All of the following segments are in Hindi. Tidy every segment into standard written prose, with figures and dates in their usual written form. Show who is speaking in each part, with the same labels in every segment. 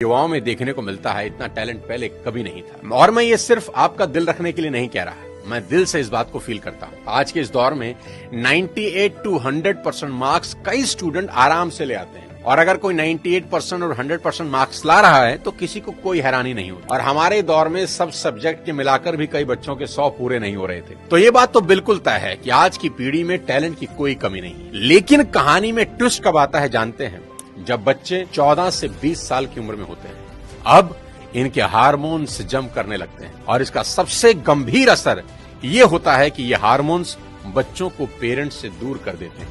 Speaker 1: युवाओं में देखने को मिलता है, इतना टैलेंट पहले कभी नहीं था। और मैं ये सिर्फ आपका दिल रखने के लिए नहीं कह रहा, मैं दिल से इस बात को फील करता हूँ। आज के इस दौर में 98 to 100% मार्क्स कई स्टूडेंट आराम से ले आते हैं, और अगर कोई 98% और 100% मार्क्स ला रहा है तो किसी को कोई हैरानी नहीं होती। और हमारे दौर में सब सब्जेक्ट के मिलाकर भी कई बच्चों के 100 पूरे नहीं हो रहे थे। तो ये बात तो बिल्कुल तय है कि आज की पीढ़ी में टैलेंट की कोई कमी नहीं है। लेकिन कहानी में ट्विस्ट कब आता है जानते हैं? जब बच्चे 14 से 20 साल की उम्र में होते हैं। अब इनके हार्मोन्स जम करने लगते हैं, और इसका सबसे गंभीर असर ये होता है कि ये हार्मोन्स बच्चों को पेरेंट्स से दूर कर देते हैं,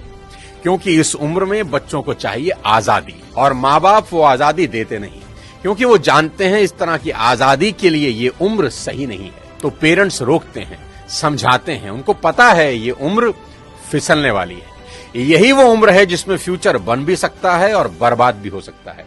Speaker 1: क्योंकि इस उम्र में बच्चों को चाहिए आजादी, और माँ बाप वो आजादी देते नहीं, क्योंकि वो जानते हैं इस तरह की आजादी के लिए ये उम्र सही नहीं है। तो पेरेंट्स रोकते हैं, समझाते हैं, उनको पता है ये उम्र फिसलने वाली है, यही वो उम्र है जिसमें फ्यूचर बन भी सकता है और बर्बाद भी हो सकता है।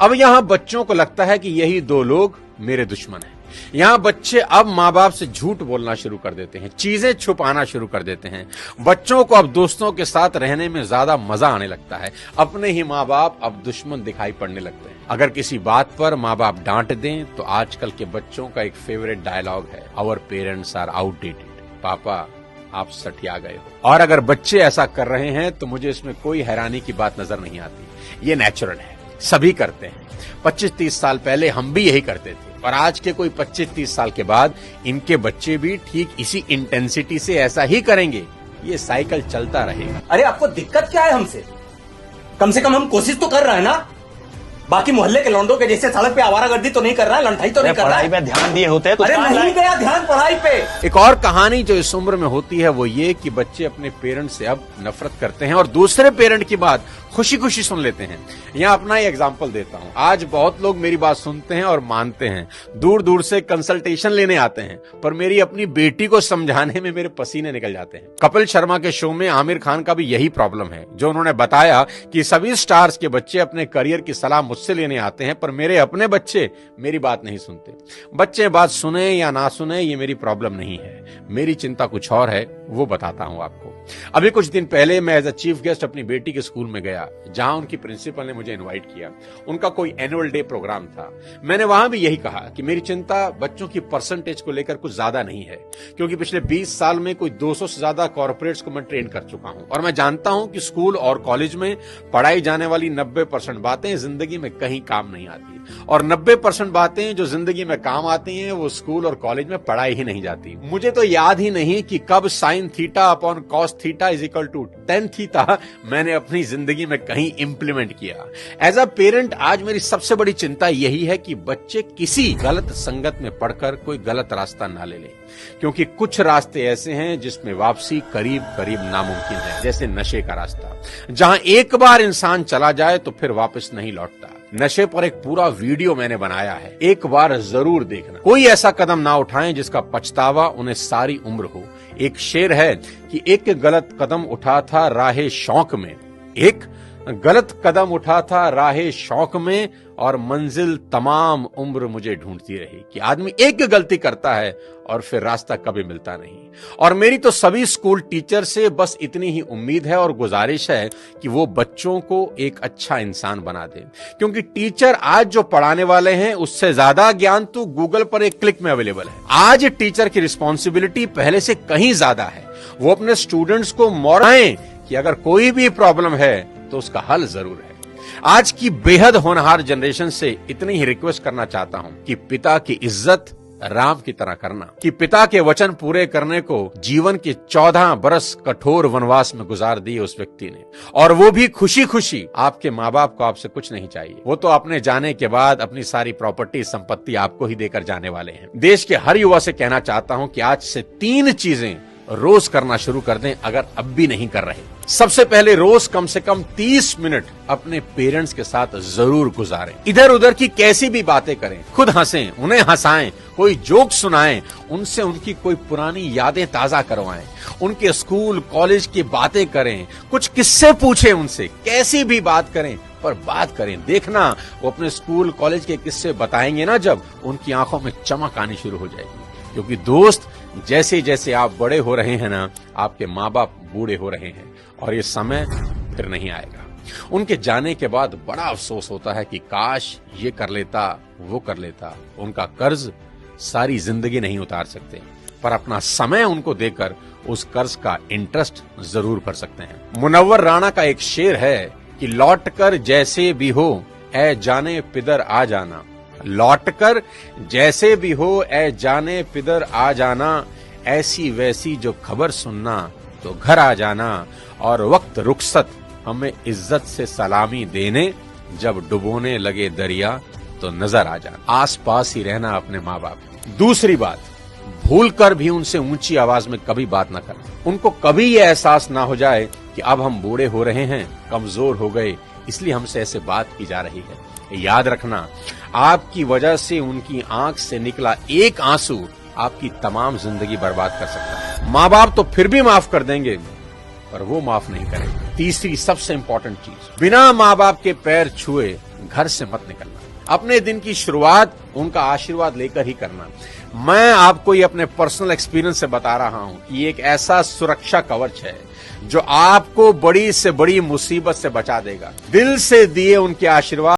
Speaker 1: अब यहां बच्चों को लगता है कि यही दो लोग मेरे दुश्मन हैं। यहां बच्चे अब माँ बाप से झूठ बोलना शुरू कर देते हैं, चीजें छुपाना शुरू कर देते हैं। बच्चों को अब दोस्तों के साथ रहने में ज्यादा मजा आने लगता है, अपने ही माँ बाप अब दुश्मन दिखाई पड़ने लगते हैं। अगर किसी बात पर माँ बाप डांट दें तो आजकल के बच्चों का एक फेवरेट डायलॉग है, आवर पेरेंट्स आर आउटडेटेड। पापा आप सठिया गए हो। और अगर बच्चे ऐसा कर रहे हैं तो मुझे इसमें कोई हैरानी की बात नजर नहीं आती। ये नेचुरल है, सभी करते हैं। 25-30 साल पहले हम भी यही करते थे, और आज के कोई 25-30 साल के बाद इनके बच्चे भी ठीक इसी इंटेंसिटी से ऐसा ही करेंगे। ये साइकिल चलता रहेगा।
Speaker 2: अरे आपको दिक्कत क्या है हमसे? कम से कम हम कोशिश तो कर रहे हैं ना। बाकी मोहल्ले के लौंडों के जैसे सड़क पे आवारागर्दी तो नहीं कर रहा है, लंठाई तो नहीं कर रहा है।
Speaker 3: पढ़ाई पे ध्यान दिए होते हैं तो
Speaker 2: अरे नहीं गया ध्यान पढ़ाई पे।
Speaker 1: एक और कहानी जो इस उम्र में होती है वो ये कि बच्चे अपने पेरेंट्स से अब नफरत करते हैं और दूसरे पेरेंट की बात खुशी खुशी सुन लेते हैं। यहाँ अपना ही एग्जाम्पल देता हूँ। आज बहुत लोग मेरी बात सुनते हैं और मानते हैं, दूर दूर से कंसल्टेशन लेने आते हैं, पर मेरी अपनी बेटी को समझाने में मेरे पसीने निकल जाते हैं। कपिल शर्मा के शो में आमिर खान का भी यही प्रॉब्लम है, जो उन्होंने बताया कि सभी स्टार्स के बच्चे अपने करियर की सलाह मुझसे लेने आते हैं, पर मेरे अपने बच्चे मेरी बात नहीं सुनते। बच्चे बात सुने या ना सुने ये मेरी प्रॉब्लम नहीं है, मेरी चिंता कुछ और है, वो बताता हूं आपको। अभी कुछ दिन पहले मैं एज अ चीफ गेस्ट अपनी बेटी के स्कूल में गया, जहां उनकी प्रिंसिपल ने मुझे इनवाइट किया। उनका कोई एनुअल डे प्रोग्राम था। मैंने वहां भी यही कहा कि मेरी चिंता बच्चों की परसेंटेज को लेकर कुछ ज्यादा नहीं है, क्योंकि पिछले 20 साल में कोई 200 से ज्यादा कॉर्पोरेट्स को मैं ट्रेन कर चुका हूं, और मैं जानता हूं कि स्कूल और कॉलेज में पढ़ाई जाने वाली 90% बातें जिंदगी में कहीं काम नहीं आती, और 90% बातें जो जिंदगी में काम आती हैं वो स्कूल और कॉलेज में पढ़ाई ही नहीं जाती। मुझे तो याद ही नहीं कि कब sine theta upon cos theta is equal to tan theta मैंने अपनी जिंदगी में कहीं इंप्लीमेंट किया। एज अ पेरेंट आज मेरी सबसे बड़ी चिंता यही है कि बच्चे किसी गलत संगत में पढ़कर कोई गलत रास्ता ना ले लें, क्योंकि कुछ रास्ते ऐसे हैं जिसमें वापसी करीब करीब नामुमकिन है, जैसे नशे का रास्ता, जहां एक बार इंसान चला जाए तो फिर वापस नहीं लौटता। नशे पर एक पूरा वीडियो मैंने बनाया है, एक बार जरूर देखना। कोई ऐसा कदम ना उठाएं जिसका पछतावा उन्हें सारी उम्र हो। एक शेर है कि एक गलत कदम उठा था राहे शौक में, एक गलत कदम उठा था राहे शौक में, और मंजिल तमाम उम्र मुझे ढूंढती रही। कि आदमी एक गलती करता है और फिर रास्ता कभी मिलता नहीं। और मेरी तो सभी स्कूल टीचर से बस इतनी ही उम्मीद है और गुजारिश है कि वो बच्चों को एक अच्छा इंसान बना दे, क्योंकि टीचर आज जो पढ़ाने वाले हैं उससे ज्यादा ज्ञान तो गूगल पर एक क्लिक में अवेलेबल है। आज टीचर की रिस्पॉन्सिबिलिटी पहले से कहीं ज्यादा है। वो अपने स्टूडेंट्स को मोराएं कि अगर कोई भी प्रॉब्लम है तो उसका हल जरूर है। आज की बेहद होनहार जनरेशन से इतनी ही रिक्वेस्ट करना चाहता हूं कि पिता की इज्जत राम की तरह करना, कि पिता के वचन पूरे करने को जीवन के 14 बरस कठोर वनवास में गुजार दिए उस व्यक्ति ने, और वो भी खुशी खुशी। आपके माँ बाप को आपसे कुछ नहीं चाहिए, वो तो अपने जाने के बाद अपनी सारी प्रॉपर्टी संपत्ति आपको ही देकर जाने वाले हैं। देश के हर युवा से कहना चाहता हूं कि आज से 3 चीजें रोज करना शुरू कर दें, अगर अब भी नहीं कर रहे। सबसे पहले रोज कम से कम 30 मिनट अपने पेरेंट्स के साथ जरूर गुजारें। इधर उधर की कैसी भी बातें करें, खुद हंसें, उन्हें हंसाएं, कोई जोक सुनाएं, उनसे उनकी कोई पुरानी यादें ताजा करवाएं, उनके स्कूल कॉलेज की बातें करें, कुछ किस्से पूछें उनसे, कैसी भी बात करें पर बात करें। देखना वो अपने स्कूल कॉलेज के किस्से बताएंगे ना, जब उनकी आंखों में चमक आनी शुरू हो जाएगी। क्योंकि दोस्त, जैसे जैसे आप बड़े हो रहे हैं ना, आपके माँ बाप बूढ़े हो रहे हैं, और ये समय फिर नहीं आएगा। उनके जाने के बाद बड़ा अफसोस होता है कि काश ये कर लेता, वो कर लेता। उनका कर्ज सारी जिंदगी नहीं उतार सकते, पर अपना समय उनको देकर उस कर्ज का इंटरेस्ट जरूर भर सकते हैं। मुनव्वर राणा का एक शेर है कि लौट कर जैसे भी हो ऐ जाने पिदर आ जाना, लौट कर जैसे भी हो ऐ जाने पिदर आ जाना, ऐसी वैसी जो खबर सुनना तो घर आ जाना, और वक्त रुखसत हमें इज्जत से सलामी देने, जब डुबोने लगे दरिया तो नजर आ जाना। आस पास ही रहना अपने माँ बाप। दूसरी बात, भूल कर भी उनसे ऊंची आवाज में कभी बात ना करना। उनको कभी ये एहसास ना हो जाए कि अब हम बूढ़े हो रहे हैं, कमजोर हो गए, इसलिए हमसे ऐसे बात की जा रही है। याद रखना, आपकी वजह से उनकी आंख से निकला एक आंसू आपकी तमाम जिंदगी बर्बाद कर सकता है। माँ बाप तो फिर भी माफ कर देंगे, पर वो माफ नहीं करेंगे। तीसरी सबसे इंपॉर्टेंट चीज, बिना माँ बाप के पैर छुए घर से मत निकलना। अपने दिन की शुरुआत उनका आशीर्वाद लेकर ही करना। मैं आपको ये अपने पर्सनल एक्सपीरियंस से बता रहा हूं कि एक ऐसा सुरक्षा कवच है जो आपको बड़ी से बड़ी मुसीबत से बचा देगा। दिल से दिए उनके आशीर्वाद